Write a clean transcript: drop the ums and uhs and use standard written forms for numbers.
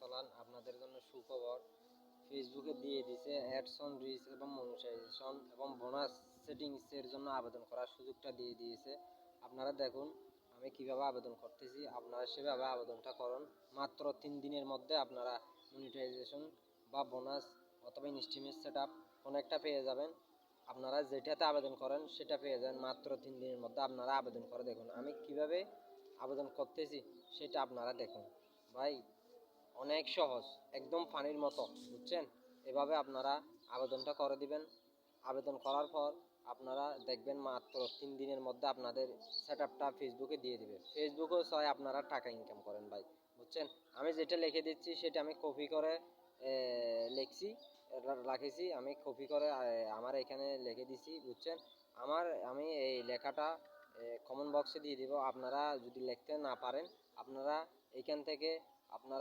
চলান আপনাদের জন্য সুখবর। ফেসবুকে দিয়ে দিছে অ্যাডস অন রিচ এবং মনিটাইজেশন এবং বোনাস সেটিংসের জন্য আবেদন করার সুযোগটা দিয়ে দিয়েছে। আপনারা দেখুন আমি কিভাবে আবেদন করতেছি, আপনারা সেভাবে আবেদনটা করুন। মাত্র 3 দিনের মধ্যে আপনারা মনিটাইজেশন বা বোনাস অথবা ইনস্টিমেট সেট আপ কোনো একটা পেয়ে যাবেন। আপনারা যেটাতে আবেদন করেন সেটা পেয়ে যাবেন মাত্র 3 দিনের মধ্যে। আপনারা আবেদন করে দেখুন আমি কিভাবে আবেদন করতেছি সেটা আপনারা দেখুন। ভাই অনেক সহজ, একদম পানির মতো, বুঝছেন? এভাবে আপনারা আবেদনটা করে দিবেন। আবেদন করার পর আপনারা দেখবেন মাত্র 3 দিনের মধ্যে আপনাদের সেট আপটা ফেসবুকে দিয়ে দিবে। ফেসবুকেও চায় আপনারা টাকা ইনকাম করেন ভাই, বুঝছেন? আমি যেটা লিখে দিচ্ছি সেটা আমি কপি করে লিখছি, রাখেছি, আমি কপি করে আমার এখানে লিখে দিছি, বুঝছেন? আমি এই লেখাটা কমেন্ট বক্সে দিয়ে দিব। আপনারা যদি লিখতে না পারেন আপনারা এইখান থেকে আপনারা